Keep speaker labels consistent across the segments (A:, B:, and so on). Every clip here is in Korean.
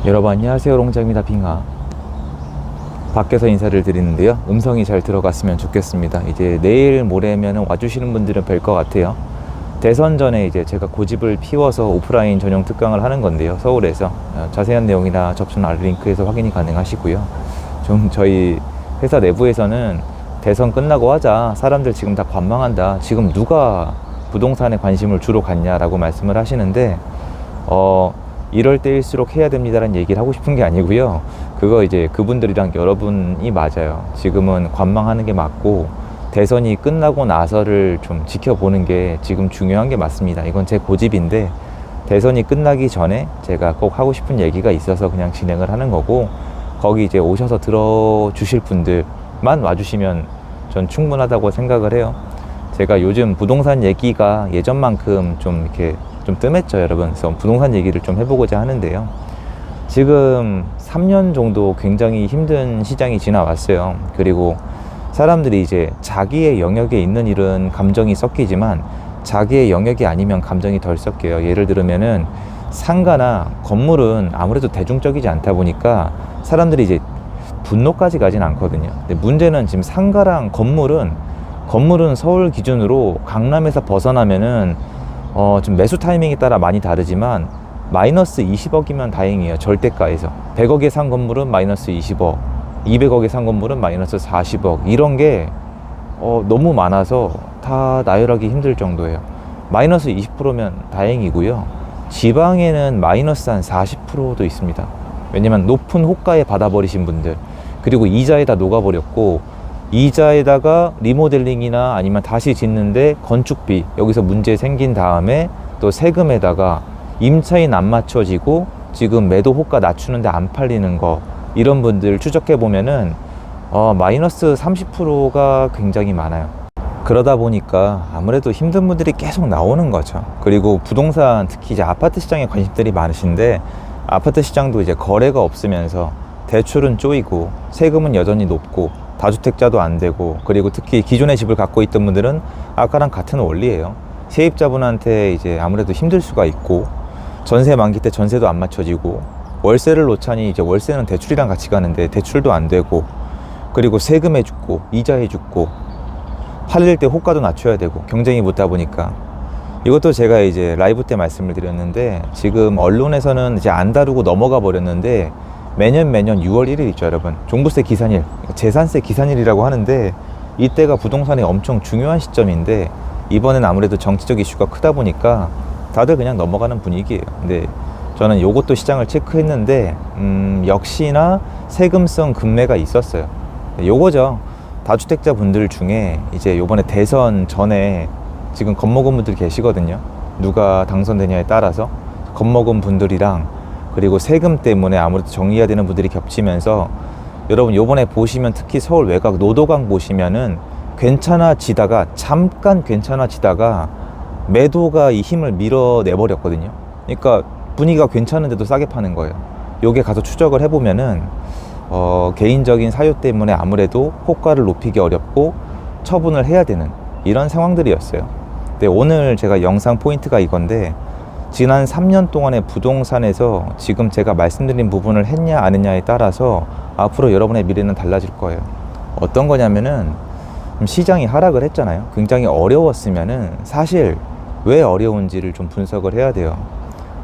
A: 여러분 안녕하세요, 롱장입니다. 빙하. 밖에서 인사를 드리는데요, 음성이 잘 들어갔으면 좋겠습니다. 이제 내일 모레면 와주시는 분들은 뵐 것 같아요. 대선 전에 이제 제가 고집을 피워서 오프라인 전용 특강을 하는 건데요, 서울에서. 자세한 내용이나 접수는 아래링크에서 확인이 가능하시고요. 좀 저희 회사 내부에서는 대선 끝나고 하자, 사람들 지금 다 관망한다, 지금 누가 부동산에 관심을 주로 갖냐라고 말씀을 하시는데, 이럴 때일수록 해야 됩니다라는 얘기를 하고 싶은 게 아니고요. 그거 이제 그분들이랑 여러분이 맞아요. 지금은 관망하는 게 맞고, 대선이 끝나고 나서를 좀 지켜보는 게 지금 중요한 게 맞습니다. 이건 제 고집인데, 대선이 끝나기 전에 제가 꼭 하고 싶은 얘기가 있어서 그냥 진행을 하는 거고, 거기 이제 오셔서 들어주실 분들만 와주시면 전 충분하다고 생각을 해요. 제가 요즘 부동산 얘기가 예전만큼 좀 이렇게 좀 뜸했죠, 여러분. 그래서 부동산 얘기를 좀 해보고자 하는데요. 지금 3년 정도 굉장히 힘든 시장이 지나왔어요. 그리고 사람들이 이제 자기의 영역에 있는 일은 감정이 섞이지만 자기의 영역이 아니면 감정이 덜 섞여요. 예를 들면은 상가나 건물은 아무래도 대중적이지 않다 보니까 사람들이 이제 분노까지 가진 않거든요. 근데 문제는 지금 상가랑 건물은 서울 기준으로 강남에서 벗어나면은 좀 매수 타이밍에 따라 많이 다르지만 마이너스 20억이면 다행이에요. 절대가에서 100억에 산 건물은 마이너스 20억, 200억에 산 건물은 마이너스 40억, 이런 게 너무 많아서 다 나열하기 힘들 정도예요. 마이너스 20%면 다행이고요. 지방에는 마이너스 한 40%도 있습니다. 왜냐면 높은 호가에 받아버리신 분들, 그리고 이자에다 녹아버렸고, 이자에다가 리모델링이나 아니면 다시 짓는데 건축비 여기서 문제 생긴 다음에 또 세금에다가 임차인 안 맞춰지고 지금 매도 호가 낮추는데 안 팔리는 거, 이런 분들 추적해 보면은 마이너스 30%가 굉장히 많아요. 그러다 보니까 아무래도 힘든 분들이 계속 나오는 거죠. 그리고 부동산, 특히 이제 아파트 시장에 관심들이 많으신데, 아파트 시장도 이제 거래가 없으면서 대출은 쪼이고 세금은 여전히 높고 다주택자도 안 되고, 그리고 특히 기존의 집을 갖고 있던 분들은 아까랑 같은 원리예요. 세입자분한테 이제 아무래도 힘들 수가 있고, 전세 만기 때 전세도 안 맞춰지고, 월세를 놓자니 이제 월세는 대출이랑 같이 가는데 대출도 안 되고, 그리고 세금에 죽고 이자에 죽고, 팔릴 때 호가도 낮춰야 되고, 경쟁이 붙다 보니까. 이것도 제가 이제 라이브 때 말씀을 드렸는데, 지금 언론에서는 이제 안 다루고 넘어가 버렸는데, 매년 6월 1일 있죠, 여러분. 종부세 기산일, 재산세 기산일이라고 하는데, 이때가 부동산에 엄청 중요한 시점인데, 이번엔 아무래도 정치적 이슈가 크다 보니까 다들 그냥 넘어가는 분위기예요. 근데 저는 요것도 시장을 체크했는데, 역시나 세금성 급매가 있었어요. 요거죠. 다주택자 분들 중에 이제 요번에 대선 전에 지금 겁먹은 분들 계시거든요. 누가 당선되냐에 따라서 겁먹은 분들이랑, 그리고 세금 때문에 아무래도 정리해야 되는 분들이 겹치면서, 여러분 요번에 보시면 특히 서울 외곽 노도강 보시면은 잠깐 괜찮아지다가 매도가 이 힘을 밀어내버렸거든요. 그러니까 분위기가 괜찮은데도 싸게 파는 거예요. 요게 가서 추적을 해보면은 개인적인 사유 때문에 아무래도 호가를 높이기 어렵고 처분을 해야 되는 이런 상황들이었어요. 근데 오늘 제가 영상 포인트가 이건데, 지난 3년 동안의 부동산에서 지금 제가 말씀드린 부분을 했냐 안 했냐에 따라서 앞으로 여러분의 미래는 달라질 거예요. 어떤 거냐면은, 시장이 하락을 했잖아요. 굉장히 어려웠으면은 사실 왜 어려운지를 좀 분석을 해야 돼요.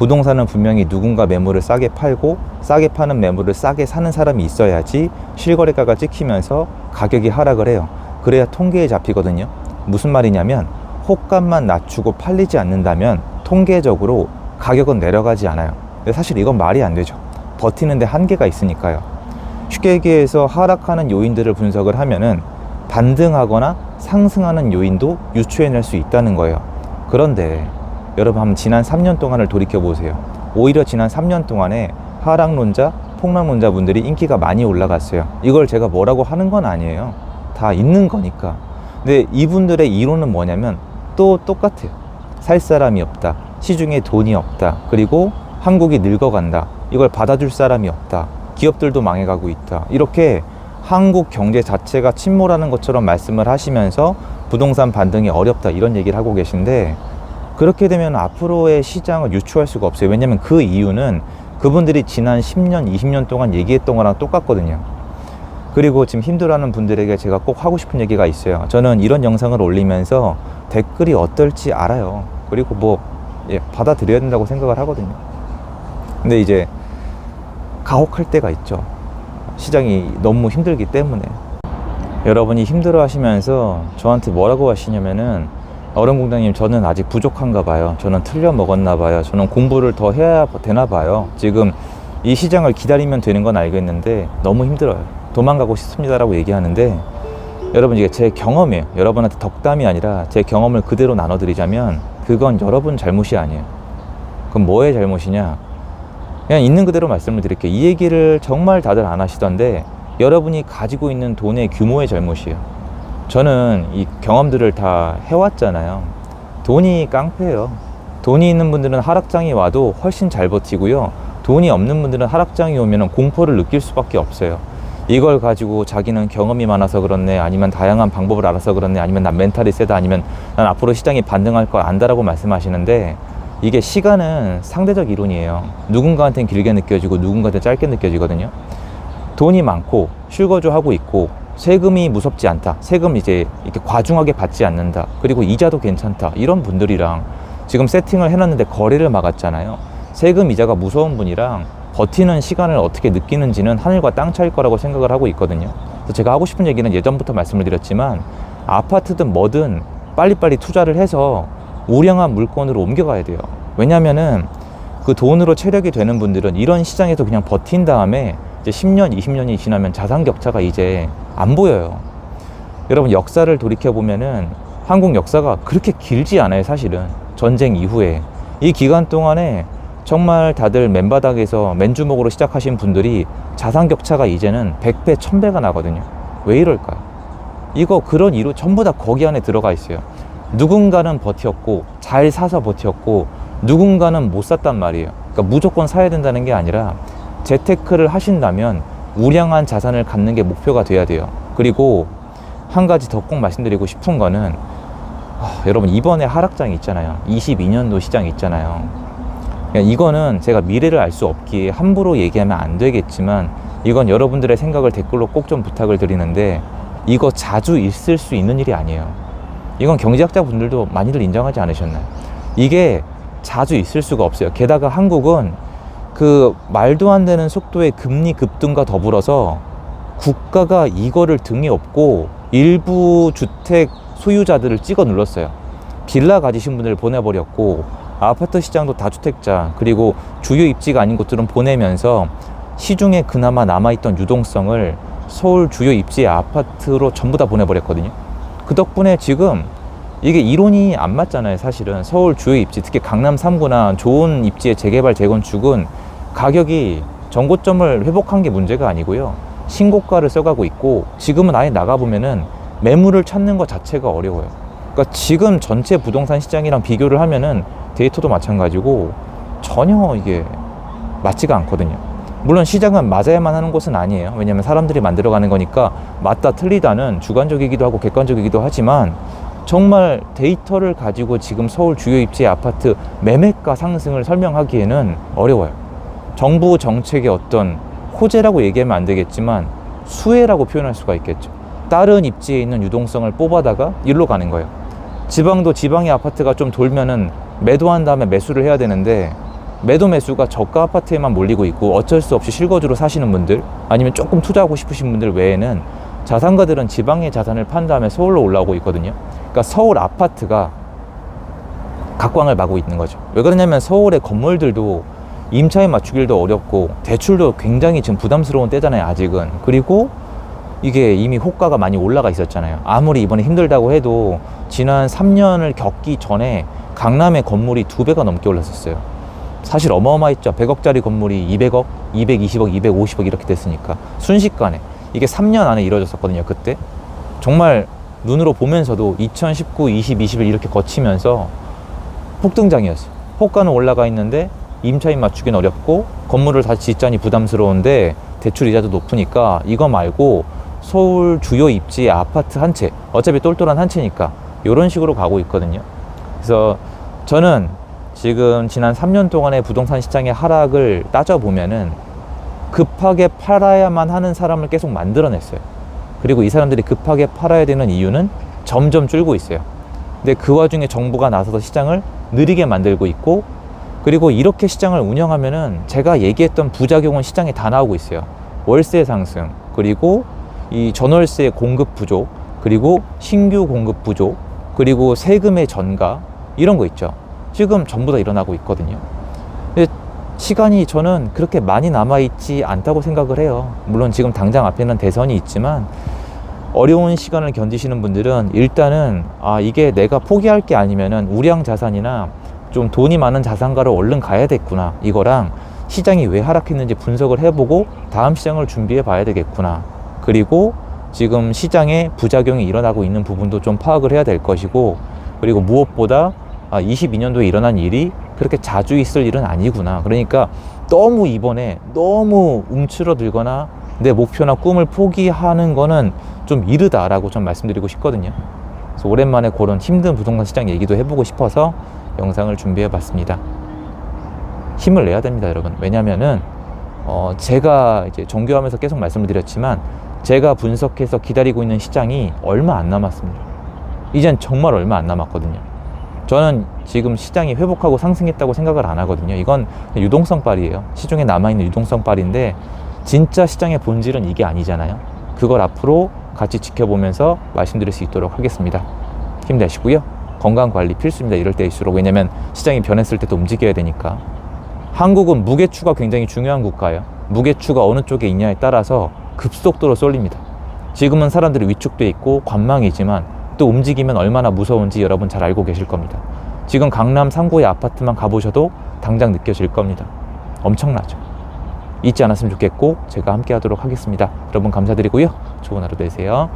A: 부동산은 분명히 누군가 매물을 싸게 팔고, 싸게 파는 매물을 싸게 사는 사람이 있어야지 실거래가가 찍히면서 가격이 하락을 해요. 그래야 통계에 잡히거든요. 무슨 말이냐면, 호가만 낮추고 팔리지 않는다면 통계적으로 가격은 내려가지 않아요. 근데 사실 이건 말이 안 되죠. 버티는데 한계가 있으니까요. 쉽게 얘기해서 하락하는 요인들을 분석을 하면은 반등하거나 상승하는 요인도 유추해낼 수 있다는 거예요. 그런데 여러분 한번 지난 3년 동안을 돌이켜 보세요. 오히려 지난 3년 동안에 하락론자, 폭락론자 분들이 인기가 많이 올라갔어요. 이걸 제가 뭐라고 하는 건 아니에요. 다 있는 거니까. 근데 이분들의 이론은 뭐냐면 또 똑같아요. 살 사람이 없다, 시중에 돈이 없다, 그리고 한국이 늙어간다, 이걸 받아줄 사람이 없다, 기업들도 망해가고 있다, 이렇게 한국 경제 자체가 침몰하는 것처럼 말씀을 하시면서 부동산 반등이 어렵다, 이런 얘기를 하고 계신데, 그렇게 되면 앞으로의 시장을 유추할 수가 없어요. 왜냐면 그 이유는 그분들이 지난 10년, 20년 동안 얘기했던 거랑 똑같거든요. 그리고 지금 힘들어하는 분들에게 제가 꼭 하고 싶은 얘기가 있어요. 저는 이런 영상을 올리면서 댓글이 어떨지 알아요. 그리고 뭐 받아들여야 된다고 생각을 하거든요. 근데 이제 가혹할 때가 있죠. 시장이 너무 힘들기 때문에. 여러분이 힘들어 하시면서 저한테 뭐라고 하시냐면은, 얼음공장님, 저는 아직 부족한가 봐요. 저는 틀려 먹었나 봐요. 저는 공부를 더 해야 되나 봐요. 지금 이 시장을 기다리면 되는 건 알겠는데 너무 힘들어요. 도망가고 싶습니다라고 얘기하는데, 여러분, 이게 제 경험이에요. 여러분한테 덕담이 아니라 제 경험을 그대로 나눠드리자면 그건 여러분 잘못이 아니에요. 그럼 뭐의 잘못이냐? 그냥 있는 그대로 말씀을 드릴게요. 이 얘기를 정말 다들 안 하시던데, 여러분이 가지고 있는 돈의 규모의 잘못이에요. 저는 이 경험들을 다 해왔잖아요. 돈이 깡패예요. 돈이 있는 분들은 하락장이 와도 훨씬 잘 버티고요. 돈이 없는 분들은 하락장이 오면 공포를 느낄 수밖에 없어요. 이걸 가지고 자기는 경험이 많아서 그렇네, 아니면 다양한 방법을 알아서 그렇네, 아니면 난 멘탈이 세다, 아니면 난 앞으로 시장이 반등할 걸 안다라고 말씀하시는데, 이게 시간은 상대적 이론이에요. 누군가한테는 길게 느껴지고 누군가한테는 짧게 느껴지거든요. 돈이 많고 실거주하고 있고 세금이 무섭지 않다, 세금 이제 이렇게 과중하게 받지 않는다, 그리고 이자도 괜찮다, 이런 분들이랑 지금 세팅을 해놨는데 거래를 막았잖아요. 세금 이자가 무서운 분이랑 버티는 시간을 어떻게 느끼는지는 하늘과 땅 차이일 거라고 생각을 하고 있거든요. 그래서 제가 하고 싶은 얘기는 예전부터 말씀을 드렸지만, 아파트든 뭐든 빨리빨리 투자를 해서 우량한 물건으로 옮겨가야 돼요. 왜냐면은 그 돈으로 체력이 되는 분들은 이런 시장에서 그냥 버틴 다음에 이제 10년, 20년이 지나면 자산 격차가 이제 안 보여요. 여러분, 역사를 돌이켜보면은 한국 역사가 그렇게 길지 않아요. 사실은 전쟁 이후에 이 기간 동안에 정말 다들 맨바닥에서 맨주먹으로 시작하신 분들이 자산 격차가 이제는 100배, 1000배가 나거든요. 왜 이럴까요? 이거 그런 이유 전부 다 거기 안에 들어가 있어요. 누군가는 버텼고 잘 사서 버텼고 누군가는 못 샀단 말이에요. 그러니까 무조건 사야 된다는 게 아니라 재테크를 하신다면 우량한 자산을 갖는 게 목표가 돼야 돼요. 그리고 한 가지 더 꼭 말씀드리고 싶은 거는, 여러분, 이번에 하락장이 있잖아요. 22년도 시장이 있잖아요. 그러니까 이거는 제가 미래를 알 수 없기에 함부로 얘기하면 안 되겠지만, 이건 여러분들의 생각을 댓글로 꼭 좀 부탁을 드리는데, 이거 자주 있을 수 있는 일이 아니에요. 이건 경제학자 분들도 많이들 인정하지 않으셨나요? 이게 자주 있을 수가 없어요. 게다가 한국은 그 말도 안 되는 속도의 금리 급등과 더불어서 국가가 이거를 등에 업고 일부 주택 소유자들을 찍어 눌렀어요. 빌라 가지신 분들을 보내버렸고, 아파트 시장도 다주택자, 그리고 주요 입지가 아닌 곳들은 보내면서 시중에 그나마 남아있던 유동성을 서울 주요 입지의 아파트로 전부 다 보내버렸거든요. 그 덕분에 지금 이게 이론이 안 맞잖아요. 사실은 서울 주요 입지, 특히 강남 3구나 좋은 입지의 재개발, 재건축은 가격이 전고점을 회복한 게 문제가 아니고요, 신고가를 써가고 있고, 지금은 아예 나가보면은 매물을 찾는 것 자체가 어려워요. 그러니까 지금 전체 부동산 시장이랑 비교를 하면은 데이터도 마찬가지고 전혀 이게 맞지가 않거든요. 물론 시장은 맞아야만 하는 곳은 아니에요. 왜냐하면 사람들이 만들어가는 거니까 맞다 틀리다는 주관적이기도 하고 객관적이기도 하지만, 정말 데이터를 가지고 지금 서울 주요 입지의 아파트 매매가 상승을 설명하기에는 어려워요. 정부 정책의 어떤 호재라고 얘기하면 안 되겠지만 수혜라고 표현할 수가 있겠죠. 다른 입지에 있는 유동성을 뽑아다가 일로 가는 거예요. 지방도 지방의 아파트가 좀 돌면은 매도한 다음에 매수를 해야 되는데, 매도 매수가 저가 아파트에만 몰리고 있고, 어쩔 수 없이 실거주로 사시는 분들, 아니면 조금 투자하고 싶으신 분들 외에는 자산가들은 지방의 자산을 판 다음에 서울로 올라오고 있거든요. 그러니까 서울 아파트가 각광을 받고 있는 거죠. 왜 그러냐면 서울의 건물들도 임차에 맞추기도 어렵고 대출도 굉장히 지금 부담스러운 때잖아요, 아직은. 그리고 이게 이미 호가가 많이 올라가 있었잖아요. 아무리 이번에 힘들다고 해도 지난 3년을 겪기 전에 강남의 건물이 2배가 넘게 올랐었어요. 사실 어마어마했죠. 100억짜리 건물이 200억, 220억, 250억 이렇게 됐으니까 순식간에. 이게 3년 안에 이루어졌었거든요. 그때 정말 눈으로 보면서도 2019, 20, 21 이렇게 거치면서 폭등장이었어요. 호가는 올라가 있는데 임차인 맞추기는 어렵고 건물을 다시 짓자니 부담스러운데 대출 이자도 높으니까 이거 말고 서울 주요 입지의 아파트 한 채, 어차피 똘똘한 한 채니까 이런 식으로 가고 있거든요. 그래서 저는 지금 지난 3년 동안의 부동산 시장의 하락을 따져보면은 급하게 팔아야만 하는 사람을 계속 만들어냈어요. 그리고 이 사람들이 급하게 팔아야 되는 이유는 점점 줄고 있어요. 근데 그 와중에 정부가 나서서 시장을 느리게 만들고 있고, 그리고 이렇게 시장을 운영하면은 제가 얘기했던 부작용은 시장에 다 나오고 있어요. 월세 상승, 그리고 이 전월세 공급 부족, 그리고 신규 공급 부족, 그리고 세금의 전가, 이런 거 있죠. 지금 전부 다 일어나고 있거든요. 근데 시간이 저는 그렇게 많이 남아있지 않다고 생각을 해요. 물론 지금 당장 앞에는 대선이 있지만 어려운 시간을 견디시는 분들은 일단은 이게 내가 포기할 게 아니면은 우량 자산이나 좀 돈이 많은 자산가로 얼른 가야겠구나, 이거랑 시장이 왜 하락했는지 분석을 해보고 다음 시장을 준비해 봐야 되겠구나, 그리고 지금 시장에 부작용이 일어나고 있는 부분도 좀 파악을 해야 될 것이고, 그리고 무엇보다 22년도에 일어난 일이 그렇게 자주 있을 일은 아니구나. 그러니까 너무 이번에 너무 움츠러들거나 내 목표나 꿈을 포기하는 거는 좀 이르다라고 좀 말씀드리고 싶거든요. 그래서 오랜만에 그런 힘든 부동산 시장 얘기도 해보고 싶어서 영상을 준비해 봤습니다. 힘을 내야 됩니다, 여러분. 왜냐면은 제가 이제 정교하면서 계속 말씀을 드렸지만 제가 분석해서 기다리고 있는 시장이 얼마 안 남았습니다. 이젠 정말 얼마 안 남았거든요. 저는 지금 시장이 회복하고 상승했다고 생각을 안 하거든요. 이건 유동성 빨이에요. 시중에 남아있는 유동성 빨인데 진짜 시장의 본질은 이게 아니잖아요. 그걸 앞으로 같이 지켜보면서 말씀드릴 수 있도록 하겠습니다. 힘내시고요. 건강관리 필수입니다. 이럴 때일수록. 왜냐면 시장이 변했을 때도 움직여야 되니까. 한국은 무게추가 굉장히 중요한 국가예요. 무게추가 어느 쪽에 있냐에 따라서 급속도로 쏠립니다. 지금은 사람들이 위축돼 있고 관망이지만 또 움직이면 얼마나 무서운지 여러분 잘 알고 계실 겁니다. 지금 강남 상구의 아파트만 가보셔도 당장 느껴질 겁니다. 엄청나죠. 잊지 않았으면 좋겠고 제가 함께 하도록 하겠습니다. 여러분 감사드리고요. 좋은 하루 되세요.